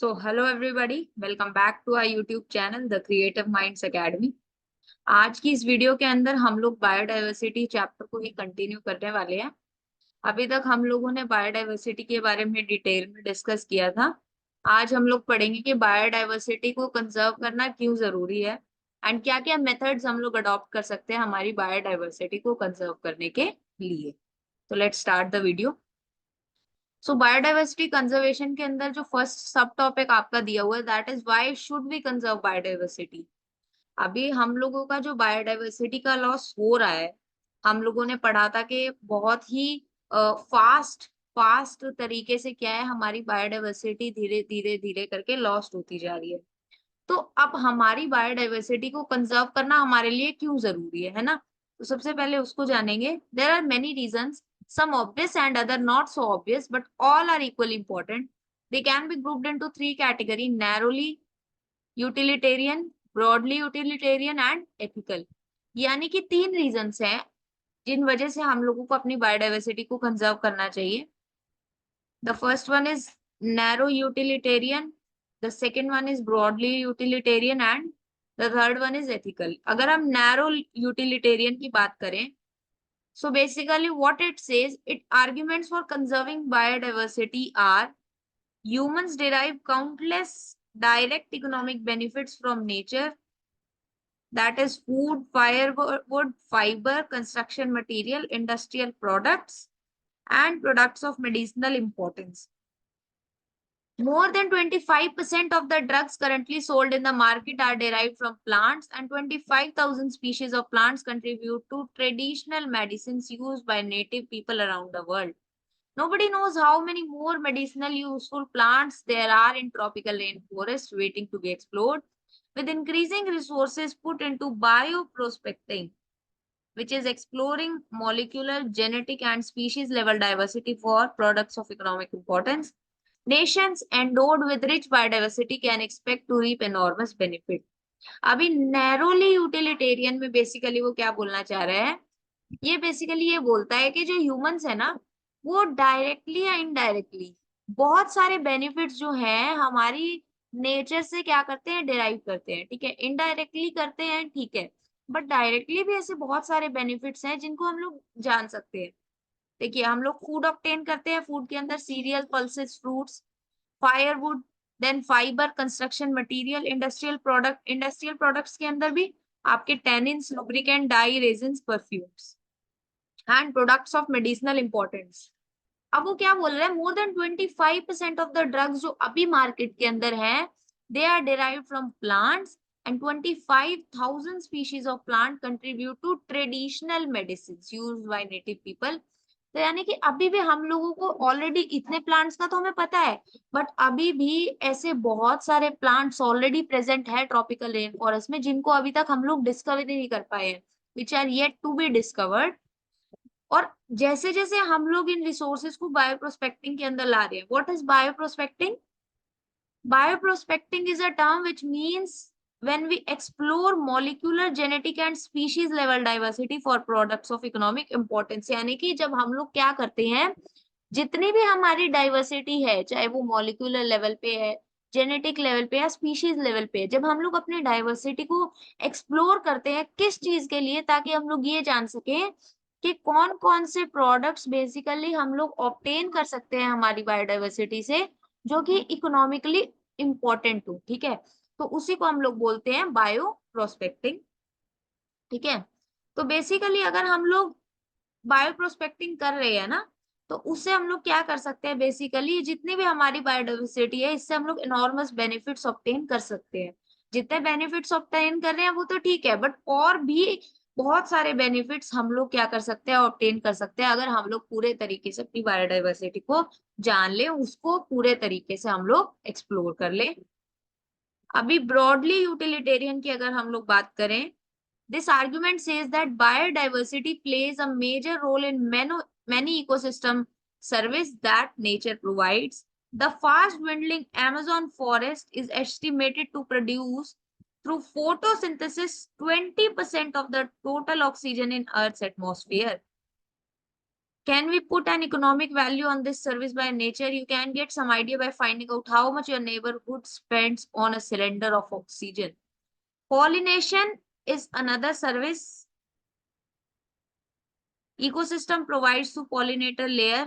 Hello everybody, welcome back to our YouTube channel the creative minds academy. आज की इस video के अंदर हम लोग बायोडायवर्सिटी चैप्टर को ही कंटिन्यू करने वाले हैं। अभी तक हम लोगों ने बायोडायवर्सिटी के बारे में डिटेल में डिस्कस किया था। आज हम लोग पढ़ेंगे कि बायोडायवर्सिटी को कंजर्व करना क्यों जरूरी है एंड क्या क्या मेथड्स हम लोग अडॉप्ट कर सकते हैं हमारी बायोडायवर्सिटी को कंजर्व करने के लिए। तो let's start the video. Biodiversity conservation के अंदर जो फर्स्ट सब टॉपिक आपका दिया हुआ है that is why should we conserve biodiversity. अभी हम लोगों का जो बायोडाइवर्सिटी का लॉस हो रहा है, हम लोगों ने पढ़ा था कि बहुत ही फास्ट फास्ट तरीके से क्या है हमारी बायोडाइवर्सिटी धीरे धीरे धीरे करके लॉस्ट होती जा रही है। तो अब हमारी बायोडाइवर्सिटी को कंजर्व करना हमारे लिए क्यों जरूरी है ना। तो सबसे पहले उसको जानेंगे। There are many reasons, some obvious and other not so obvious, but all are equally important. They can be grouped into three categories: narrowly utilitarian, broadly utilitarian and ethical. यानी कि तीन रीजंस हैं जिन वजह से हम लोगों को अपनी बायोडाइवर्सिटी को कंजर्व करना चाहिए। The first one is narrow utilitarian, the second one is broadly utilitarian and the third one is ethical. अगर हम narrow utilitarian की बात करें, so basically what it says, it arguments for conserving biodiversity are humans derive countless direct economic benefits from nature, that is food, firewood, fiber, construction material, industrial products and products of medicinal importance. More than 25% of the drugs currently sold in the market are derived from plants, and 25,000 species of plants contribute to traditional medicines used by native people around the world. Nobody knows how many more medicinal useful plants there are in tropical rainforests waiting to be explored. With increasing resources put into bioprospecting, which is exploring molecular, genetic, and species level diversity for products of economic importance, nations endowed with rich biodiversity can expect to reap enormous benefit. अभी narrowly utilitarian में basically वो क्या बोलना चाह रहे हैं, ये basically ये बोलता है कि जो ह्यूमंस है ना, वो डायरेक्टली या इनडायरेक्टली बहुत सारे बेनिफिट्स जो हैं हमारी नेचर से क्या करते हैं, डिराइव करते हैं। ठीक है, इनडायरेक्टली करते हैं, ठीक है, बट डायरेक्टली भी ऐसे बहुत सारे बेनिफिट्स हैं जिनको हम लोग जान सकते हैं। देखिए, हम लोग फूड ऑब्टेन करते हैं, फूड के अंदर cereal, pulses, fruits, firewood, then fibre, construction material, industrial products के अंदर भी आपके tannins, lubricant, dye, resins, perfumes and products of medicinal importance. अब वो क्या बोल रहे हैं, more than 25% of the drugs जो अभी मार्केट के अंदर है, they are derived from plants and 25,000 species of plant contribute to traditional medicine used by native people. तो यानी कि अभी भी हम लोगों को ऑलरेडी इतने प्लांट्स का तो हमें पता है, बट अभी भी ऐसे बहुत सारे प्लांट्स ऑलरेडी प्रेजेंट है ट्रॉपिकल रेन फॉरेस्ट में जिनको अभी तक हम लोग डिस्कवर नहीं कर पाए हैं, which are yet to be discovered. और जैसे जैसे हम लोग इन रिसोर्सेज को बायोप्रोस्पेक्टिंग के अंदर ला रहे हैं, what is bioprospecting? Bioprospecting is a term which means when we explore molecular, genetic and species level diversity for products of economic importance। यानी कि जब हम लोग क्या करते हैं, जितनी भी हमारी डाइवर्सिटी है, चाहे वो मॉलिक्यूलर लेवल पे है, जेनेटिक लेवल पे या स्पीशीज लेवल पे, जब हम लोग अपनी डाइवर्सिटी को एक्सप्लोर करते हैं, किस चीज के लिए, ताकि हम लोग ये जान सकें कि कौन कौन से प्रोडक्ट्स बेसिकली हम लोग ऑब्टेन कर सकते हैं हमारी बायोडाइवर्सिटी से, जो कि इकोनॉमिकली इंपॉर्टेंट हो। ठीक है, तो उसी को हम लोग बोलते हैं बायो प्रोस्पेक्टिंग। ठीक है, तो बेसिकली अगर हम लोग बायो प्रोस्पेक्टिंग कर रहे हैं ना, तो उससे हम लोग क्या कर सकते हैं, बेसिकली जितनी भी हमारी बायोडाइवर्सिटी है इससे हम लोग इनॉर्मस बेनिफिट्स ऑब्टेन कर सकते हैं। जितने बेनिफिट्स ऑब्टेन कर रहे हैं वो तो ठीक है, बट और भी बहुत सारे बेनिफिट्स हम लोग क्या कर सकते हैं, ऑब्टेन कर सकते हैं, अगर हम लोग पूरे तरीके से अपनी बायोडाइवर्सिटी को जान ले, उसको पूरे तरीके से हम लोग एक्सप्लोर कर ले। अभी ब्रॉडली यूटिलिटेरियन की अगर हम लोग बात करें, this argument says that biodiversity plays a major role in many ecosystem service that nature provides. The fast dwindling Amazon forest is estimated to produce through photosynthesis 20% of the total oxygen in Earth's atmosphere. Can we put an economic value on this service by nature? You can get some idea by finding out how much your neighborhood spends on a cylinder of oxygen. Pollination is another service. Ecosystem provides to pollinator layer,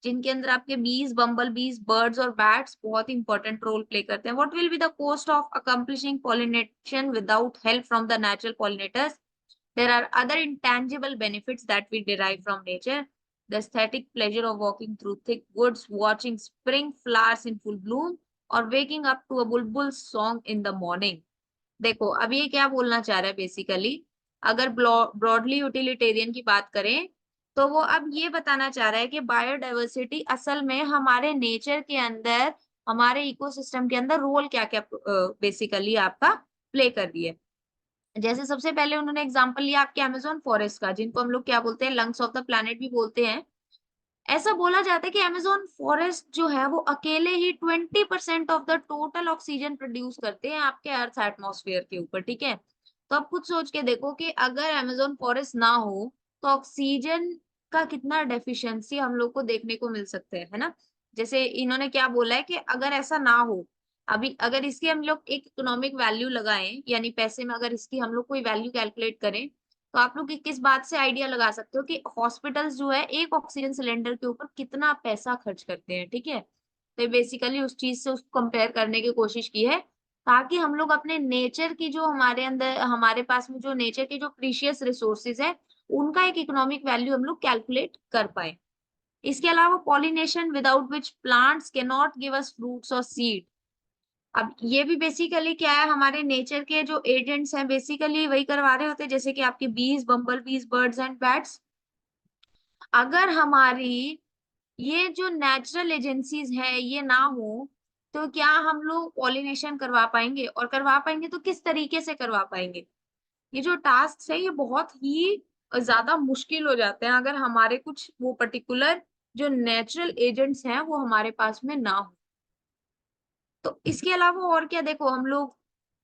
जिनके अंदर आपके बीज, बम्बल बीज, birds और bats बहुत important role play करते हैं. What will be the cost of accomplishing pollination without help from the natural pollinators? There are other intangible benefits that we derive from nature. The aesthetic pleasure of walking through thick woods, watching spring flowers in full bloom, or waking up to a bulbul's song in the morning. देखो अब ये क्या बोलना चाह रहा है basically, अगर broadly utilitarian की बात करें तो वो अब ये बताना चाह रहा है कि बायोडाइवर्सिटी असल में हमारे नेचर के अंदर, हमारे इकोसिस्टम के अंदर रोल क्या क्या बेसिकली आपका प्ले कर रही है. जैसे सबसे पहले उन्होंने एग्जांपल लिया आपके अमेज़न फॉरेस्ट का, जिनको हम लोग क्या बोलते हैं, लंग्स ऑफ द प्लैनेट भी बोलते हैं. ऐसा बोला जाता है कि अमेज़न फॉरेस्ट जो है वो अकेले ही 20% of the total oxygen produce करते हैं आपके अर्थ एटमॉस्फेयर के ऊपर, ठीक है? तो आप खुद सोच के देखो कि अगर अमेज़न फॉरेस्ट ना हो तो ऑक्सीजन का कितना डेफिशिएंसी हम लोग को देखने को मिल सकते हैं, है ना? जैसे इन्होंने क्या बोला है कि अगर ऐसा ना हो, अभी अगर इसकी हम लोग एक इकोनॉमिक वैल्यू लगाएं, यानी पैसे में अगर इसकी हम लोग कोई वैल्यू कैलकुलेट करें, तो आप लोग किस बात से आइडिया लगा सकते हो कि हॉस्पिटल्स जो है एक ऑक्सीजन सिलेंडर के ऊपर कितना पैसा खर्च करते हैं, ठीक है? तो बेसिकली उस चीज से उसको कंपेयर करने की कोशिश की है, ताकि हम लोग अपने नेचर की जो हमारे अंदर, हमारे पास में जो नेचर के जो प्रीशियस रिसोर्सेज है, उनका एक इकोनॉमिक वैल्यू हम लोग कैलकुलेट कर पाए. इसके अलावा pollination without which plants can not give us fruits और सीड. अब ये भी बेसिकली क्या है, हमारे नेचर के जो एजेंट्स हैं बेसिकली वही करवा रहे होते हैं, जैसे कि आपके बीज, बम्बल बीज, बर्ड्स एंड बैट्स. अगर हमारी ये जो नेचुरल एजेंसीज है ये ना हो, तो क्या हम लोग पॉलिनेशन करवा पाएंगे, और करवा पाएंगे तो किस तरीके से करवा पाएंगे? ये जो टास्क है ये बहुत ही ज्यादा मुश्किल हो जाते हैं अगर हमारे कुछ वो पर्टिकुलर जो नेचुरल एजेंट्स हैं वो हमारे पास में ना हो. तो इसके अलावा और क्या, देखो हम लोग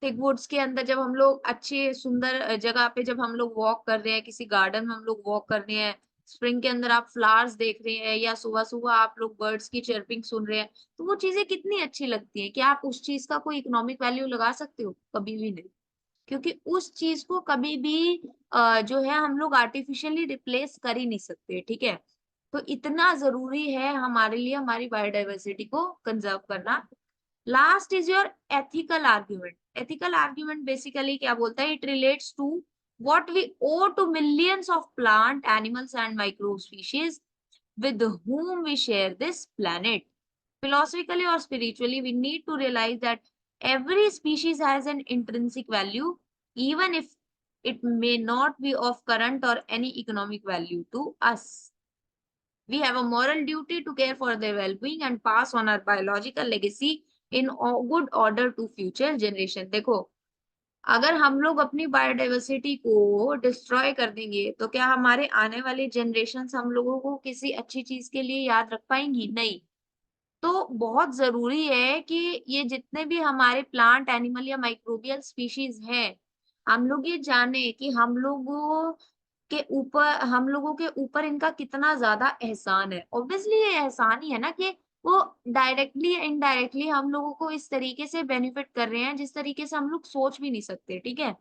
थिक वुड्स के अंदर जब हम लोग अच्छे सुंदर जगह पे जब हम लोग वॉक कर रहे हैं, किसी गार्डन में हम लोग वॉक कर रहे हैं, स्प्रिंग के अंदर आप फ्लावर्स देख रहे हैं, या सुबह सुबह आप लोग बर्ड्स की चर्पिंग सुन रहे हैं, तो वो चीजें कितनी अच्छी लगती है. क्या आप उस चीज का कोई इकोनॉमिक वैल्यू लगा सकते हो? कभी भी नहीं, क्योंकि उस चीज को कभी भी जो है हम लोग आर्टिफिशियली रिप्लेस कर ही नहीं सकते, ठीक है? तो इतना जरूरी है हमारे लिए हमारी बायोडाइवर्सिटी को कंजर्व करना. Last is your ethical argument. Ethical argument basically क्या बोलता है, it relates to what we owe to millions of plant, animals and micro species with whom we share this planet. Philosophically or spiritually, we need to realize that every species has an intrinsic value, even if it may not be of current or any economic value to us. We have a moral duty to care for their well-being and pass on our biological legacy in good order to future generation. देखो, अगर हम लोग अपनी biodiversity को destroy कर देंगे तो क्या हमारे आने वाली जनरेशन हम लोगों को किसी अच्छी चीज के लिए याद रख पाएंगी? नहीं. तो बहुत जरूरी है कि ये जितने भी हमारे प्लांट, एनिमल या माइक्रोबियल स्पीशीज हैं, हम लोग ये जाने कि हम लोगों के ऊपर इनका कितना ज्यादा एहसान है. ऑब्वियसली ये एहसान ही है ना, कि वो डायरेक्टली या इनडायरेक्टली हम लोगों को इस तरीके से बेनिफिट कर रहे हैं जिस तरीके से हम लोग सोच भी नहीं सकते, ठीक है?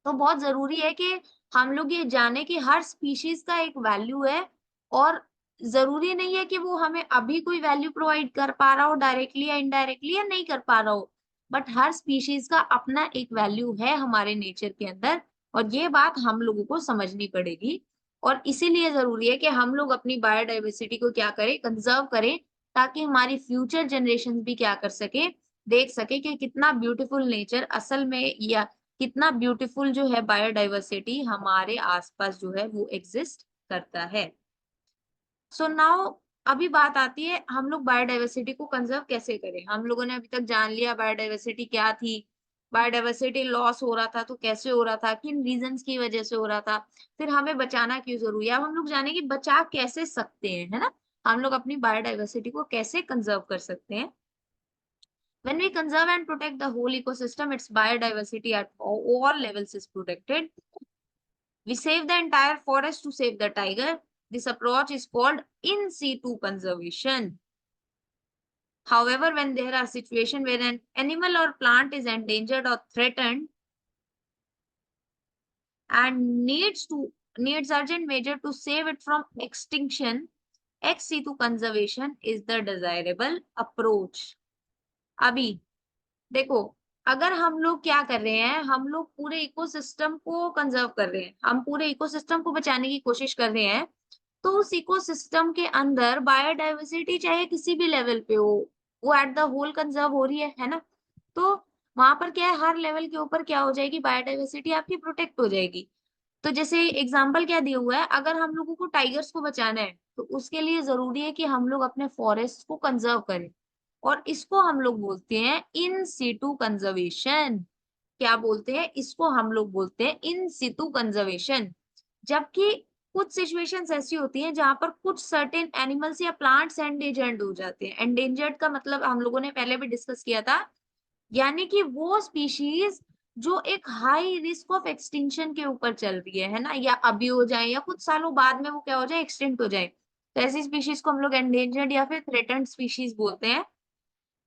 तो बहुत जरूरी है कि हम लोग ये जाने कि हर स्पीशीज का एक वैल्यू है, और जरूरी नहीं है कि वो हमें अभी कोई वैल्यू प्रोवाइड कर पा रहा हो डायरेक्टली या इनडायरेक्टली, या नहीं कर पा रहा हो, बट हर स्पीशीज का अपना एक वैल्यू है हमारे नेचर के अंदर, और ये बात हम लोगों को समझनी पड़ेगी. और इसीलिए जरूरी है कि हम लोग अपनी बायोडाइवर्सिटी को क्या करें, कंजर्व करें, ताकि हमारी फ्यूचर जनरेशन भी क्या कर सके, देख सके कि कितना ब्यूटीफुल नेचर असल में, या कितना ब्यूटीफुल जो है बायोडाइवर्सिटी हमारे आसपास जो है वो एग्जिस्ट करता है. सो नाउ अभी बात आती है हम लोग बायोडाइवर्सिटी को कंजर्व कैसे करें. हम लोगों ने अभी तक जान लिया बायोडाइवर्सिटी क्या थी, बायोडाइवर्सिटी लॉस हो रहा था तो कैसे हो रहा था, किन रीजंस की वजह से हो रहा था, फिर हमें बचाना क्यों जरूरी है. अब हम लोग जाने की बचा कैसे सकते हैं, है ना, हम लोग अपनी बायोडाइवर्सिटी को कैसे कंजर्व कर सकते हैं. When we conserve and protect the whole ecosystem, its biodiversity at all levels is protected. We save the entire forest to save the tiger. This approach is called in situ conservation. However, when there are situations where an animal or plant is endangered or threatened and needs urgent measure to save it from extinction, ex situ conservation is the desirable approach. अभी देखो, अगर हम लोग क्या कर रहे हैं, हम लोग पूरे इकोसिस्टम को कंजर्व कर रहे हैं, हम पूरे इकोसिस्टम को बचाने की कोशिश कर रहे हैं, तो उस इकोसिस्टम के अंदर बायोडाइवर्सिटी चाहे किसी भी लेवल पे हो, वो एट द होल कंजर्व हो रही है ना। तो वहां पर क्या है, हर लेवल के ऊपर क्या हो जाएगी, बायोडाइवर्सिटी आपकी प्रोटेक्ट हो जाएगी। तो जैसे एग्जाम्पल क्या दिया हुआ है, अगर हम लोगों को टाइगर्स को बचाना है तो उसके लिए जरूरी है कि हम लोग अपने फॉरेस्ट को कंजर्व करें, और इसको हम लोग बोलते हैं इन सिटू कंजर्वेशन। क्या बोलते हैं इसको, हम लोग बोलते हैं इन सिटू कंजर्वेशन। जबकि कुछ सिचुएशंस ऐसी होती हैं जहां पर कुछ सर्टेन एनिमल्स या प्लांट्स एंडेंजर्ड हो जाते हैं। एंडेंजर्ड का मतलब हम लोगों ने पहले भी डिस्कस किया था, यानी कि वो स्पीशीज जो एक हाई रिस्क ऑफ एक्सटिंक्शन के ऊपर चल रही है ना, या अभी हो जाए या कुछ सालों बाद में वो क्या हो जाए, एक्सटिंक्ट हो जाए, तो ऐसी स्पीशीज को हम लोग एंडेंजर्ड या फिर थ्रेटन्ड स्पीशीज बोलते हैं।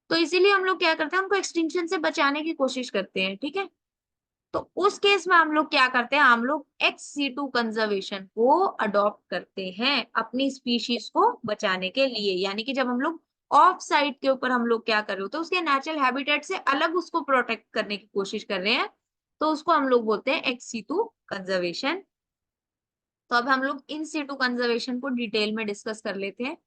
तो इसीलिए हम लोग क्या करते हैं, उनको एक्सटिंक्शन से बचाने की कोशिश करते हैं, ठीक है। तो उस केस में हम लोग क्या करते हैं, हम लोग एक्स सीटू कंजर्वेशन को अडॉप्ट करते हैं अपनी स्पीशीज को बचाने के लिए। यानी कि जब हम लोग ऑफ साइट के ऊपर हम लोग क्या कर रहे होते हैं, उसके नेचुरल हैबिटेट से अलग उसको प्रोटेक्ट करने की कोशिश कर रहे हैं, तो उसको हम लोग बोलते हैं एक्स सीटू कंजर्वेशन। तो अब हम लोग इन सीटू कंजर्वेशन को डिटेल में डिस्कस कर लेते हैं।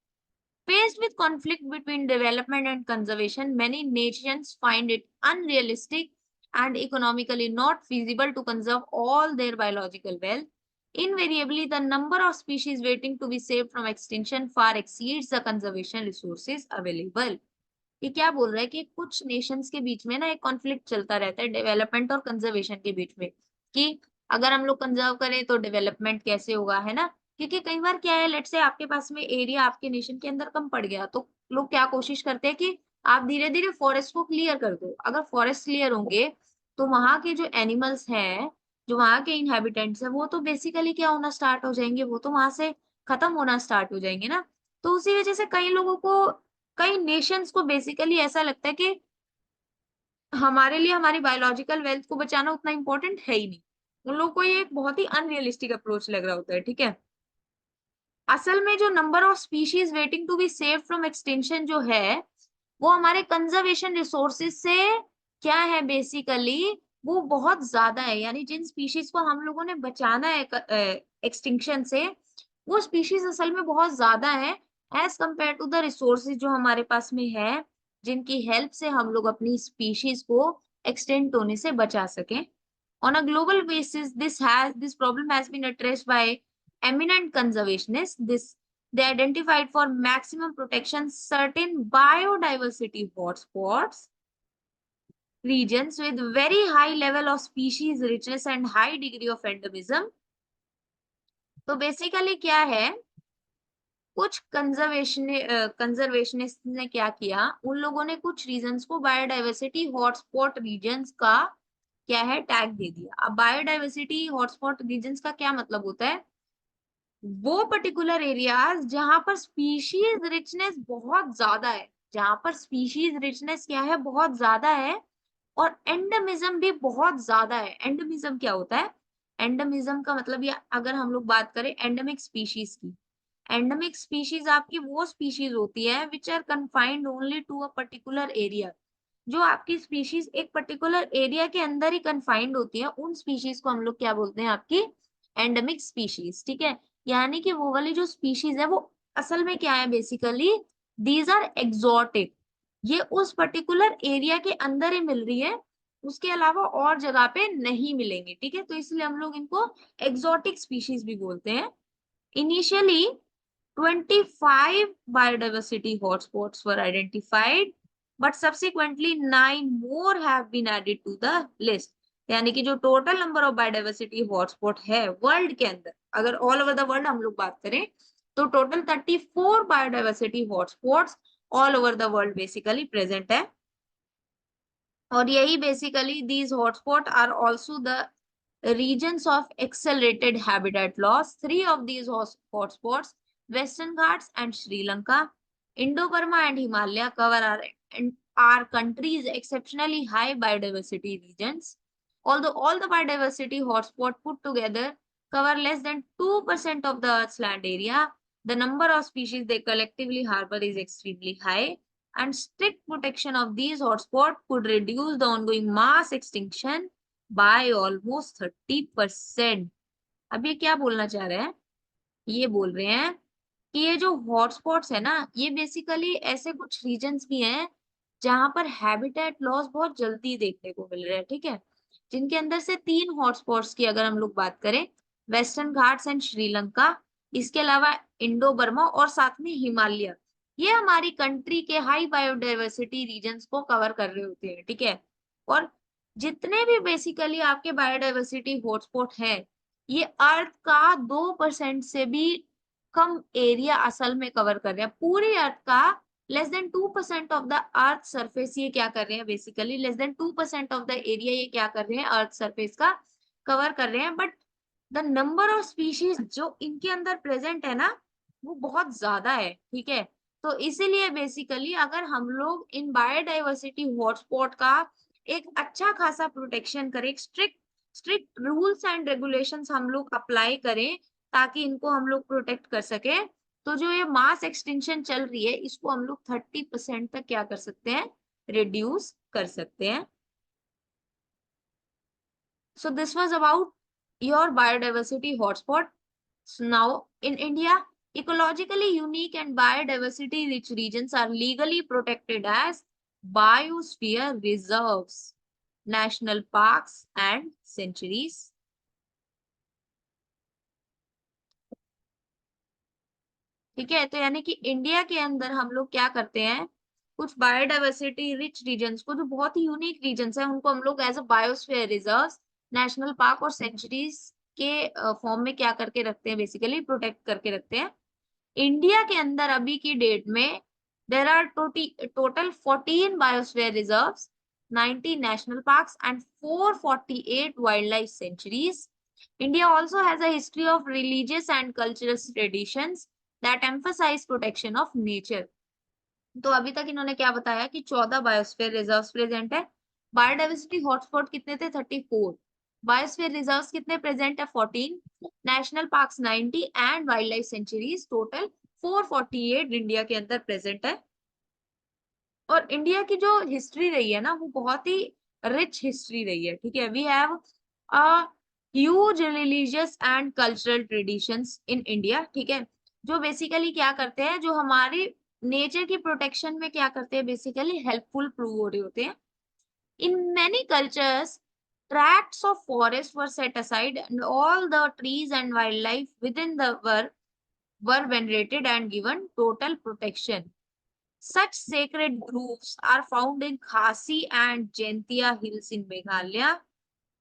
Faced with conflict between development and conservation, many nations find it unrealistic and economically not feasible to conserve all their biological wealth. Invariably, the number of species waiting to be saved from extinction far exceeds the conservation resources available. ये क्या बोल रहा है कि कुछ Nations के बीच में ना एक कॉन्फ्लिक्ट चलता रहता है डेवलपमेंट और कंजर्वेशन के बीच में, कि अगर हम लोग कंजर्व करें तो डेवलपमेंट कैसे होगा, है ना। क्योंकि कई बार क्या है, लेट्स से आपके पास में एरिया आपके नेशन के अंदर कम पड़ गया, तो लोग क्या कोशिश करते हैं कि आप धीरे धीरे फॉरेस्ट को क्लियर कर दो। अगर फॉरेस्ट क्लियर होंगे तो वहां के जो एनिमल्स हैं, जो वहां के इनहेबिटेंट्स हैं, वो तो बेसिकली क्या होना स्टार्ट हो जाएंगे, वो तो वहां से खत्म होना स्टार्ट हो जाएंगे ना। तो उसी वजह से कई लोगों को, कई नेशंस को बेसिकली ऐसा लगता है कि हमारे लिए हमारी बायोलॉजिकल वेल्थ को बचाना उतना इंपॉर्टेंट है ही नहीं। उन लोगों को ये एक बहुत ही अनरियलिस्टिक अप्रोच लग रहा होता है, ठीक है। असल में जो number of species waiting to be save from extinction जो है, वो हमारे कंजर्वेशन रिसोर्सेज से क्या है बेसिकली, वो बहुत ज्यादा है। यानी जिन स्पीशीज को हम लोगों ने बचाना है एक्सटिंक्शन से, वो स्पीशीज असल में बहुत ज्यादा है as compared to the resources जो हमारे पास में है, जिनकी हेल्प से हम लोग अपनी स्पीशीज को एक्सटेंट होने से बचा सकें। On a global basis, this problem has been addressed by eminent conservationists. They identified for maximum protection certain biodiversity hotspots, regions with very high level of species richness and high degree of endemism. तो basically क्या है, कुछ conservationist ने क्या किया, उन लोगों ने कुछ रीजन्स को बायोडाइवर्सिटी हॉटस्पॉट रीजन्स का क्या है टैग दे दिया। अब बायोडाइवर्सिटी हॉटस्पॉट रीजन्स का क्या मतलब होता है, वो पर्टिकुलर एरियाज जहां पर स्पीशीज रिचनेस बहुत ज्यादा है, जहां पर स्पीशीज रिचनेस क्या है, बहुत ज्यादा है, और एंडेमिज्म भी बहुत ज्यादा है। एंडेमिज्म क्या होता है, एंडेमिज्म का मतलब ये, अगर हम लोग बात करें एंडेमिक स्पीशीज की, एंडेमिक स्पीशीज आपकी वो स्पीशीज होती है which are confined only to a particular area. जो आपकी स्पीशीज एक पर्टिकुलर एरिया के अंदर ही कन्फाइंड होती है, उन स्पीशीज को हम लोग क्या बोलते हैं, आपकी एंडेमिक स्पीशीज, ठीक है। यानी कि वो वाली जो स्पीशीज है वो असल में क्या है बेसिकली, दीज आर एक्सोटिक, ये उस पर्टिकुलर एरिया के अंदर ही मिल रही है, उसके अलावा और जगह पे नहीं मिलेंगे, ठीक है। तो इसलिए हम लोग इनको एक्सोटिक स्पीशीज भी बोलते हैं। Initially 25 biodiversity hotspots were identified, but subsequently 9 more have been added to the list. यानी कि जो total number of biodiversity hotspot है वर्ल्ड के अंदर, अगर ऑल ओवर द वर्ल्ड हम लोग बात करें, तो total 34 biodiversity hotspots all over the world basically present है। और यही basically these hotspot are also the regions of accelerated habitat loss. 3 of these hotspots, Western Ghats and Sri Lanka, Indo-Burma and Himalaya cover our country's exceptionally high biodiversity regions. Although all the biodiversity hotspots put together cover less than 2% of the Earth's land area, the number of species they collectively harbor is extremely high, and strict protection of these hotspots could reduce the ongoing mass extinction by almost 30%. अब ये क्या बोलना चाह रहे हैं? ये बोल रहे हैं कि ये जो हॉटस्पॉट्स है ना, ये बेसिकली ऐसे कुछ रीजन्स भी हैं जहां पर हैबिटेट लॉस बहुत जल्दी देखने को मिल रहा है, ठीक है? जिनके अंदर से 3 हॉटस्पॉट्स की अगर हम लोग बात करें, वेस्टर्न घाट्स एंड श्रीलंका, इसके अलावा इंडो बर्मा और साथ में हिमालय, ये हमारी कंट्री के हाई बायोडाइवर्सिटी रीजन्स को कवर कर रहे होते हैं, ठीक है? और जितने भी बेसिकली आपके बायोडाइवर्सिटी हॉटस्पॉट है, ये अर्थ का 2% से भी कम एरिया असल में कवर कर रहे हैं। पूरी अर्थ का less than 2% of the earth surface ये क्या कर रहे हैं, basically less than 2% of the area ये क्या कर रहे हैं, अर्थ सरफेस का कवर कर रहे हैं। But the number of species जो इनके अंदर प्रेजेंट है ना, वो बहुत ज्यादा है, ठीक है? तो इसीलिए बेसिकली अगर हम लोग इन बायोडाइवर्सिटी हॉटस्पॉट का एक अच्छा खासा प्रोटेक्शन करें, स्ट्रिक्ट रूल्स एंड रेगुलेशंस हम लोग अप्लाई करें ताकि इनको हम लोग प्रोटेक्ट कर सके, तो जो ये मास एक्सटिंक्शन चल रही है इसको हम लोग 30% तक क्या कर सकते हैं, रिड्यूस कर सकते हैं। So this was about your biodiversity hotspot. So now in India, ecologically unique and biodiversity rich regions are legally protected as biosphere reserves, national parks and sanctuaries. ठीक है, तो यानी कि इंडिया के अंदर हम लोग क्या करते हैं, कुछ बायोडाइवर्सिटी रिच रीजन्स को जो बहुत ही यूनिक रीजन्स है उनको हम लोग as a biosphere reserves, national park और सेंचुरीज के फॉर्म में क्या करके रखते हैं, बेसिकली प्रोटेक्ट करके रखते हैं। इंडिया के अंदर अभी की डेट में there are total 14 biosphere reserves, 90 national parks and 448 wildlife sanctuaries. India also has a history of religious and cultural traditions that emphasize protection of nature. तो अभी तक इन्होंने क्या बताया कि 14 बायोस्फीयर रिजर्व्स प्रेजेंट है, बायोडाइवर्सिटी हॉटस्पॉट कितने थे, 34, बायोस्फीयर रिजर्व्स कितने प्रेजेंट है, 14, national parks 90 and wild life sanctuaries total 448 India के अंदर प्रेजेंट है। और इंडिया की जो हिस्ट्री रही है ना, वो बहुत ही रिच हिस्ट्री रही है, ठीक है? We have a huge religious and cultural traditions in India, ठीक है? जो बेसिकली क्या करते हैं, जो हमारे नेचर की प्रोटेक्शन में क्या करते हैं, बेसिकली हेल्पफुल प्रूव हो रहे होते हैं। In many cultures tracts of forest were set aside and all the trees and wildlife within the were venerated and given total protection. Such sacred groves are found in Khasi and Jaintia hills in Meghalaya,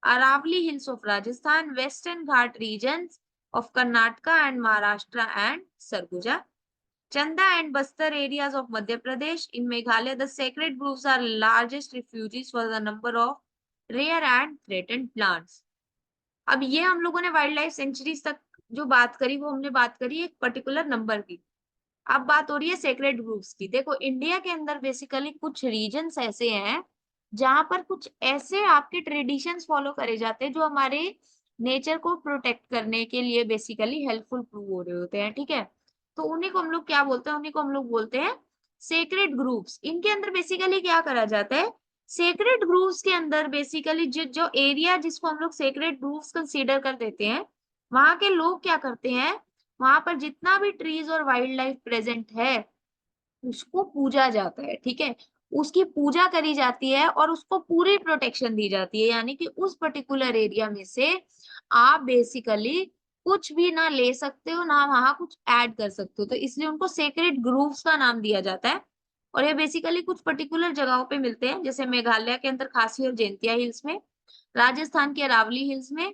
Aravalli hills of Rajasthan, Western Ghat regions of Karnataka and Maharashtra and Sarguja, Chanda and Bastar areas of Madhya Pradesh. In Meghalaya, the sacred groves are largest refuges for the number of rare and threatened plants. अब ये हम लोगों ने wild life sanctuaries तक जो बात करी, वो हमने बात करी एक पर्टिकुलर नंबर की। अब बात हो रही है सेक्रेड ग्रुप्स की। देखो इंडिया के अंदर बेसिकली कुछ रीजन्स ऐसे हैं जहां पर कुछ ऐसे आपके ट्रेडिशंस फॉलो करे जाते हैं जो हमारे नेचर को प्रोटेक्ट करने के लिए बेसिकली हेल्पफुल प्रूव हो रहे होते हैं, ठीक है? तो उन्हीं को हम लोग क्या बोलते हैं, उन्हीं को हम लोग बोलते हैं सेक्रेड ग्रुप्स। इनके अंदर बेसिकली क्या करा जाता है, सेक्रेड ग्रुप्स के अंदर बेसिकली जो एरिया जिसको हम लोग सेक्रेड ग्रुप्स कंसीडर कर देते हैं, वहां के लोग क्या करते हैं, वहां पर जितना भी ट्रीज और वाइल्ड लाइफ प्रेजेंट है उसको पूजा जाता है, ठीक है? उसकी पूजा करी जाती है और उसको पूरी प्रोटेक्शन दी जाती है, यानी कि उस पर्टिकुलर एरिया में से आप बेसिकली कुछ भी ना ले सकते हो ना वहां कुछ ऐड कर सकते हो, तो इसलिए उनको सेक्रेड ग्रुप्स का नाम दिया जाता है। और ये बेसिकली कुछ पर्टिकुलर जगहों पे मिलते हैं, जैसे मेघालय के अंदर खासी और जैंतिया हिल्स में, राजस्थान के अरावली हिल्स में,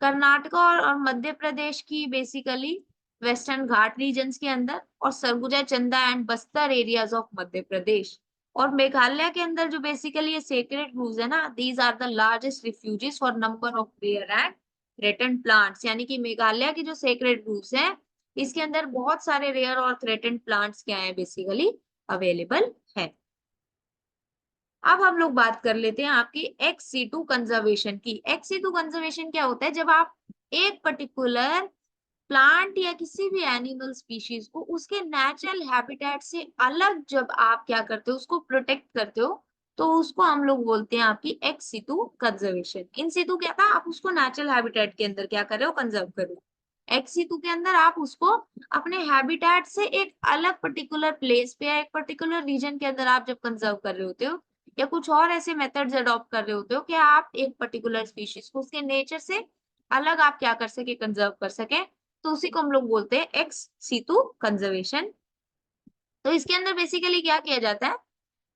कर्नाटका और मध्य प्रदेश की बेसिकली वेस्टर्न घाट रीजन्स के अंदर, और सरगुजा, चंदा and Bastar areas of Madhya Pradesh. और मेघालय के अंदर जो बेसिकली ये सेक्रेड ग्रूव्स है ना, these are the largest refugees for number of rare and threatened plants, यानी कि मेघालय की जो सेक्रेड ग्रूव्स है इसके अंदर बहुत सारे रेयर और थ्रेटन्ड प्लांट्स क्या है बेसिकली अवेलेबल है। अब हम लोग बात कर लेते हैं आपकी एक्स सीटू कंजर्वेशन की। एक्स सीटू कंजर्वेशन क्या होता है, जब आप एक पर्टिकुलर प्लांट या किसी भी एनिमल स्पीशीज को उसके नेचुरल हैबिटेट से अलग जब आप क्या करते हो उसको प्रोटेक्ट करते हो, तो उसको हम लोग बोलते हैं आपकी एक्स सितु कंजर्वेशन। इन सितु क्या था, आप उसको नेचुरल हैबिटेट के अंदर क्या कर रहे हो, कंजर्व कर रहे हो। एक्स सितु के अंदर आप उसको अपने हैबिटेट से एक अलग पर्टिकुलर प्लेस पे या एक पर्टिकुलर रीजन के अंदर आप जब कंजर्व कर रहे होते हो, या कुछ और ऐसे मेथड्स अडॉप्ट कर रहे होते हो कि आप एक पर्टिकुलर स्पीशीज को उसके नेचर से अलग आप क्या कर सके, कंजर्व कर सके, तो उसी को हम लोग बोलते हैं एक्स सीतु कंजर्वेशन। तो इसके अंदर बेसिकली क्या किया जाता है,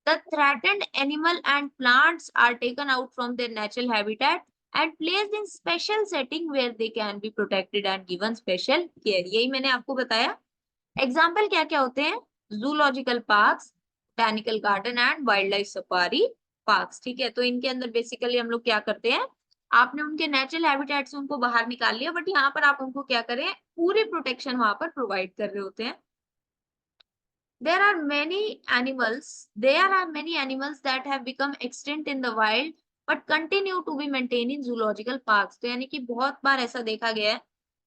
the threatened animal and plants are taken out from their natural habitat and placed in special setting where they can be protected and given special care. यही मैंने आपको बताया। एग्जाम्पल क्या क्या होते हैं, zoological parks, botanical garden and wild life safari parks. ठीक है, तो इनके अंदर बेसिकली हम लोग क्या करते हैं, आपने उनके नेचुरल हैबिटेट से उनको बाहर निकाल लिया, बट यहाँ पर आप उनको क्या करें, पूरी प्रोटेक्शन वहां पर प्रोवाइड कर रहे होते हैं। There are many animals that have become extinct in the wild but continue to be maintained in zoological parks। तो यानी कि बहुत बार ऐसा देखा गया है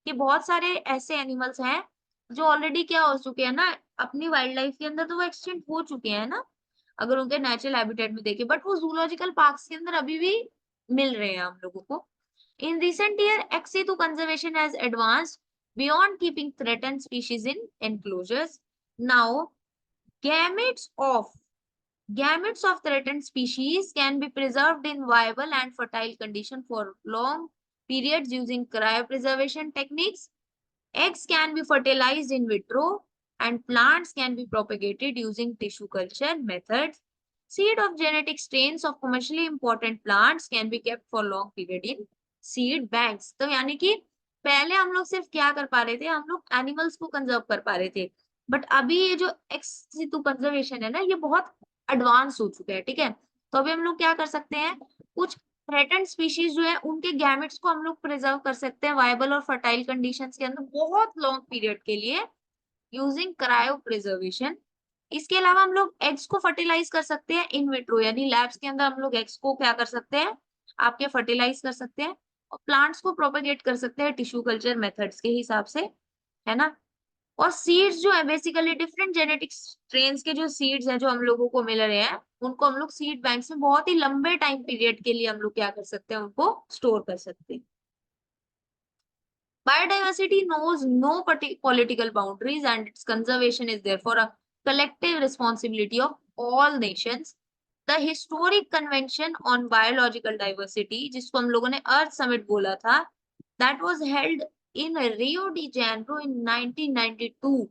कि बहुत सारे ऐसे एनिमल्स हैं जो ऑलरेडी क्या हो चुके हैं ना, अपनी वाइल्ड लाइफ के अंदर तो वो एक्सटिंक्ट हो चुके हैं ना, अगर उनके नेचुरल हैबिटेट में देखें, बट वो जूलॉजिकल पार्क्स के अंदर अभी भी मिल रहे हैं हम लोगों को। In recent year, ex situ conservation has advanced beyond keeping threatened species in enclosures. Now, gametes of gametes of threatened species can be preserved in viable and fertile condition for long periods using cryopreservation techniques. Eggs can be fertilized in vitro and plants can be propagated using tissue culture methods. Seed of genetic strains of commercially important plants can be kept for long period in seed banks। तो यानी कि पहले हम लोग सिर्फ क्या कर पा रहे थे, हम लोग एनिमल्स को कंजर्व कर पा रहे थे, बट अभी ये जो एक्स सितु कंजर्वेशन है ना, ये बहुत एडवांस हो चुका है। ठीक है, तो अभी हम लोग क्या कर सकते हैं, कुछ थ्रेटेंड स्पीशीज जो है उनके गैमेट्स को हम लोग प्रिजर्व कर सकते हैं वायबल और फर्टाइल कंडीशंस के अंदर बहुत लॉन्ग पीरियड के लिए यूजिंग क्रायो प्रिजर्वेशन। इसके अलावा हम लोग एग्स को फर्टिलाइज कर सकते हैं इन विट्रो, यानी लैब्स के अंदर हम लोग एग्स को क्या कर सकते हैं, आपके फर्टिलाइज कर सकते हैं, और प्लांट्स को प्रोपेगेट कर सकते हैं टिश्यू कल्चर मेथड्स के हिसाब से, है ना। और सीड्स जो है बेसिकली डिफरेंट जेनेटिक स्ट्रेन्स के जो सीड्स हैं जो हम लोगों को मिल रहे हैं, उनको हम लोग सीड बैंक्स में बहुत ही लंबे टाइम पीरियड के लिए हम लोग क्या कर सकते हैं, उनको स्टोर कर सकते हैं। Biodiversity knows no political boundaries and its conservation is therefore a collective responsibility of all nations. The historic convention on biological diversity, जिसको हम लोगों ने अर्थ समिट बोला था, that was held in Rio de Janeiro in 1992,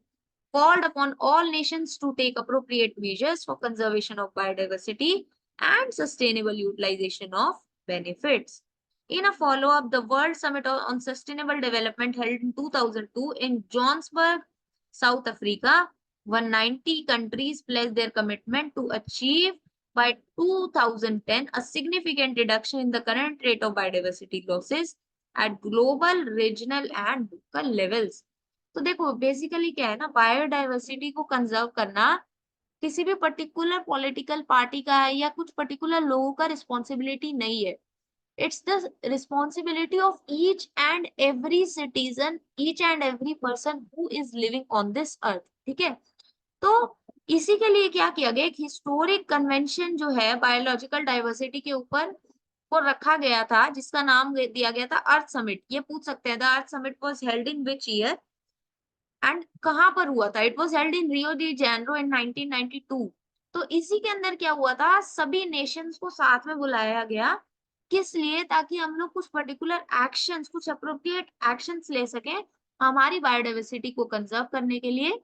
called upon all nations to take appropriate measures for conservation of biodiversity and sustainable utilization of benefits. In a follow-up, the World Summit on Sustainable Development held in 2002 in Johannesburg, South Africa, 190 countries pledged their commitment to achieve by 2010 a significant reduction in the current rate of biodiversity losses at global, regional and local levels। तो देखो basically क्या है ना, biodiversity को conserve करना किसी भी particular political party का है या कुछ पर्टिकुलर लोगों का रिस्पॉन्सिबिलिटी नहीं है। It's the responsibility of each and every citizen, each and every person who is living on this earth। ठीक है, तो इसी के लिए क्या किया गया, एक हिस्टोरिक कन्वेंशन जो है बायोलॉजिकल डाइवर्सिटी के ऊपर वो रखा गया था, जिसका नाम दिया गया था अर्थ समिट। ये पूछ सकते हैं, the earth summit was held in which year and कहाँ पर हुआ था, it was held in Rio de Janeiro in 1992। तो इसी के अंदर क्या हुआ था, सभी नेशंस को साथ में बुलाया गया, किस लिए, ताकि हम लोग कुछ पर्टिकुलर एक्शंस, कुछ अप्रोप्रिएट एक्शंस ले सकें हमारी बायोडाइवर्सिटी को कंजर्व करने के लिए,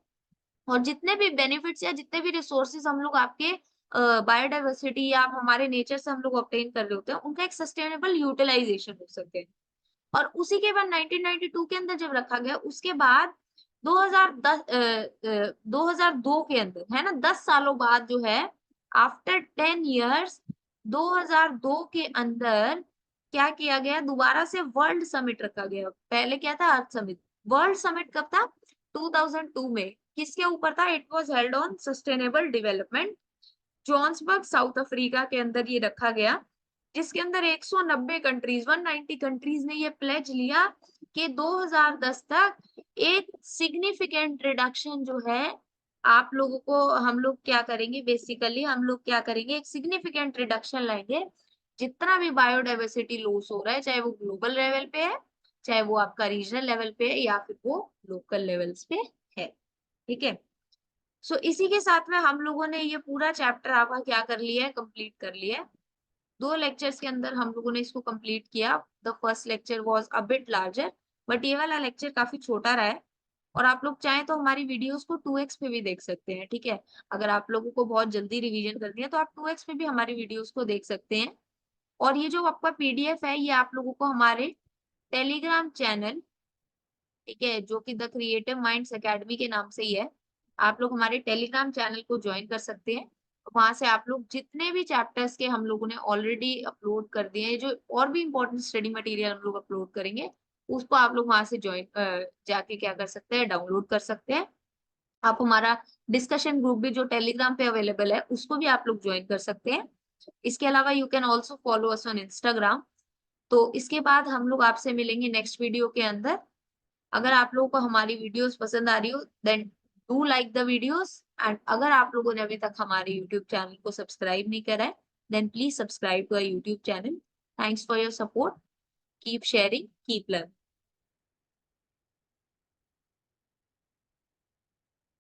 और जितने भी बेनिफिट्स या जितने भी रिसोर्सेज हम लोग आपके बायोडाइवर्सिटी या हमारे नेचर से हम लोग ऑब्टेन कर रहे होते हैं, उनका एक सस्टेनेबल यूटिलाइजेशन हो सके। और उसी के बाद 1992 के अंदर जब रखा गया, उसके बाद 2002 के अंदर, है ना, 10 सालों बाद जो है आफ्टर 10 years 2002 के अंदर क्या किया गया, दोबारा से वर्ल्ड समिट रखा गया। पहले क्या था, अर्थ समिट। वर्ल्ड समिट कब था, 2002 में। किसके ऊपर था, it was held on sustainable development, Johannesburg south Africa के अंदर ये रखा गया, जिसके अंदर 190 कंट्रीज, 190 कंट्रीज ने ये प्लेज लिया कि 2010 तक एक सिग्निफिकेंट रिडक्शन जो है आप लोगों को, हम लोग क्या करेंगे, बेसिकली हम लोग क्या करेंगे, एक सिग्निफिकेंट रिडक्शन लाएंगे। जितना भी बायोडाइवर्सिटी लॉस हो रहा है, चाहे वो ग्लोबल लेवल पे है, चाहे वो आपका रीजनल लेवल पे है, या फिर वो लोकल लेवल्स पे है। ठीक है। सो इसी के साथ में हम लोगों ने ये पूरा चैप्टर आपका क्या कर लिया है, कंप्लीट कर लिया है। 2 लेक्चर्स के अंदर हम लोगों ने इसको कंप्लीट किया। The first lecture was a bit larger, but ये वाला लेक्चर काफी छोटा रहा है। और आप लोग चाहें तो हमारी वीडियोस को 2x पे भी देख सकते हैं। ठीक है। अगर आप लोगों को बहुत जल्दी रिवीजन करनी है तो आप 2x पे भी हमारी वीडियोस को देख सकते हैं। और ये जो आपका पीडीएफ है, ये आप लोगों को हमारे टेलीग्राम चैनल, ठीक है, जो कि द क्रिएटिव माइंड्स एकेडमी के नाम से ही है, आप लोग हमारे टेलीग्राम चैनल को ज्वाइन कर सकते हैं। वहां से आप लोग जितने भी चैप्टर्स के हम लोगों ने ऑलरेडी अपलोड कर दिए हैं, जो और भी इम्पोर्टेंट स्टडी मटेरियल हम लोग अपलोड करेंगे, उसको आप लोग वहां से ज्वाइन जाके क्या कर सकते हैं, डाउनलोड कर सकते हैं। आप हमारा डिस्कशन ग्रुप भी जो टेलीग्राम पे अवेलेबल है, उसको भी आप लोग ज्वाइन कर सकते हैं। इसके अलावा you can also follow us on Instagram. तो इसके बाद हम लोग आपसे मिलेंगे नेक्स्ट वीडियो के अंदर। अगर आप लोगों को हमारी वीडियोस पसंद आ रही हो, then do like the videos. And अगर आप लोगों ने अभी तक हमारे यूट्यूब चैनल को सब्सक्राइब नहीं करा है, then please subscribe to our YouTube channel. Thanks for your support. Keep sharing, keep learning.